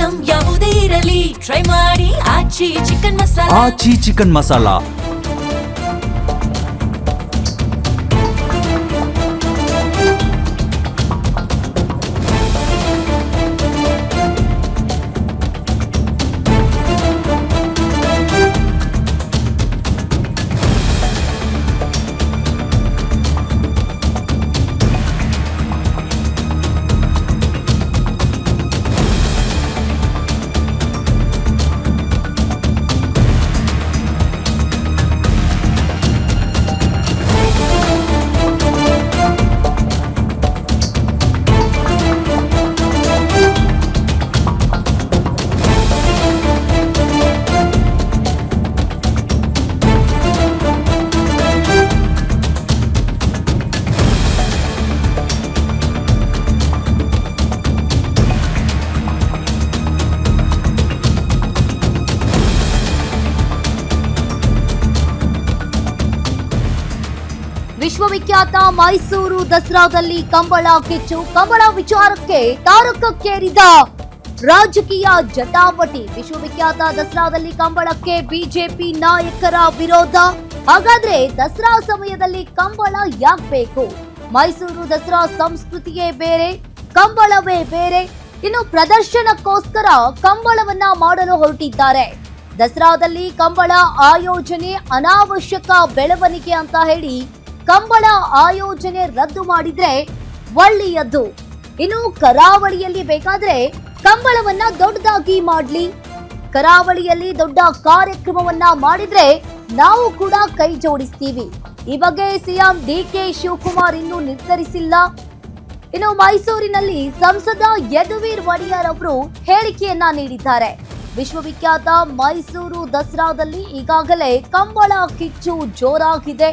Item ಯಾವುದೇ ಇರಲಿ try ಮಾಡಿ ಆಚಿ ಚಿಕನ್ ಮಸಾಲಾ. ಆಚಿ ಚಿಕನ್ ಮಸಾಲಾ. ವಿಶ್ವವಿಖ್ಯಾತ ಮೈಸೂರು ದಸರಾದಲ್ಲಿ ಕಂಬಳ ಕಿಚ್ಚು. ಕಂಬಳ ವಿಚಾರಕ್ಕೆ ತಾರಕಕ್ಕೇರಿದ ರಾಜಕೀಯ ಜಟಾಪಟಿ. ವಿಶ್ವವಿಖ್ಯಾತ ದಸರಾದಲ್ಲಿ ಕಂಬಳಕ್ಕೆ ಬಿಜೆಪಿ ನಾಯಕರ ವಿರೋಧ. ಹಾಗಾದ್ರೆ ದಸರಾ ಸಮಯದಲ್ಲಿ ಕಂಬಳ ಯಾಕೆ ಬೇಕು? ಮೈಸೂರು ದಸರಾ ಸಂಸ್ಕೃತಿಯೇ ಬೇರೆ, ಕಂಬಳವೇ ಬೇರೆ. ಇನ್ನು ಪ್ರದರ್ಶನಕ್ಕೋಸ್ಕರ ಕಂಬಳವನ್ನ ಮಾಡಲು ಹೊರಟಿದ್ದಾರೆ. ದಸರಾದಲ್ಲಿ ಕಂಬಳ ಆಯೋಜನೆ ಅನಾವಶ್ಯಕ ಬೆಳವಣಿಗೆ ಅಂತ ಹೇಳಿ ಕಂಬಳ ಆಯೋಜನೆ ರದ್ದು ಮಾಡಿದ್ರೆ ಒಳ್ಳೆಯದು. ಇನ್ನು ಕರಾವಳಿಯಲ್ಲಿ ಬೇಕಾದ್ರೆ ಕಂಬಳವನ್ನ ದೊಡ್ಡದಾಗಿ ಮಾಡ್ಲಿ, ಕರಾವಳಿಯಲ್ಲಿ ದೊಡ್ಡ ಕಾರ್ಯಕ್ರಮವನ್ನ ಮಾಡಿದ್ರೆ ನಾವು ಕೂಡ ಕೈ ಜೋಡಿಸ್ತೀವಿ. ಈ ಬಗ್ಗೆ ಸಿಎಂ ಡಿಕೆ ಶಿವಕುಮಾರ್ ಇನ್ನೂ ನಿರ್ಧರಿಸಿಲ್ಲ. ಇನ್ನು ಮೈಸೂರಿನಲ್ಲಿ ಸಂಸದ ಯದುವೀರ್ ಒಡೆಯರ್ ಅವರು ಹೇಳಿಕೆಯನ್ನ ನೀಡಿದ್ದಾರೆ. ವಿಶ್ವವಿಖ್ಯಾತ ಮೈಸೂರು ದಸರಾದಲ್ಲಿ ಈಗಾಗಲೇ ಕಂಬಳ ಕಿಚ್ಚು ಜೋರಾಗಿದೆ.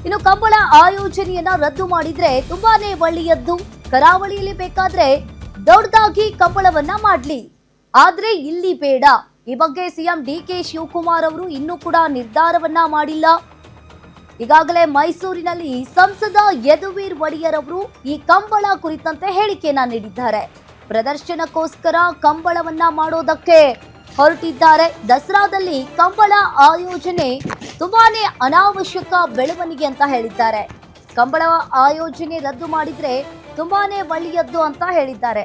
ಇನ್ನು ಕಂಬಳ ಆಯೋಜನೆಯನ್ನ ರದ್ದು ಮಾಡಿದ್ರೆ ತುಂಬಾನೇ ಒಳ್ಳೆಯದ್ದು. ಕರಾವಳಿಯಲ್ಲಿ ಬೇಕಾದ್ರೆ ದೊಡ್ಡದಾಗಿ ಕಂಬಳವನ್ನ ಮಾಡ್ಲಿ, ಆದ್ರೆ ಇಲ್ಲಿ ಬೇಡ. ಈ ಬಗ್ಗೆ ಸಿಎಂ ಡಿಕೆ ಶಿವಕುಮಾರ್ ಅವರು ಇನ್ನೂ ಕೂಡ ನಿರ್ಧಾರವನ್ನ ಮಾಡಿಲ್ಲ. ಈಗಾಗಲೇ ಮೈಸೂರಿನಲ್ಲಿ ಸಂಸದ ಯದುವೀರ್ ಒಡೆಯರ್ ಅವರು ಈ ಕಂಬಳ ಕುರಿತಂತೆ ಹೇಳಿಕೆಯನ್ನ ನೀಡಿದ್ದಾರೆ. ಪ್ರದರ್ಶನಕ್ಕೋಸ್ಕರ ಕಂಬಳವನ್ನ ಮಾಡೋದಕ್ಕೆ ಹೊರಟಿದ್ದಾರೆ. ದಸರಾದಲ್ಲಿ ಕಂಬಳ ಆಯೋಜನೆ ತುಂಬಾನೇ ಅನಾವಶ್ಯಕ ಬೆಳವಣಿಗೆ ಅಂತ ಹೇಳಿದ್ದಾರೆ. ಕಂಬಳ ಆಯೋಜನೆ ರದ್ದು ಮಾಡಿದ್ರೆ ತುಂಬಾನೇ ಒಳ್ಳೆಯದ್ದು ಅಂತ ಹೇಳಿದ್ದಾರೆ.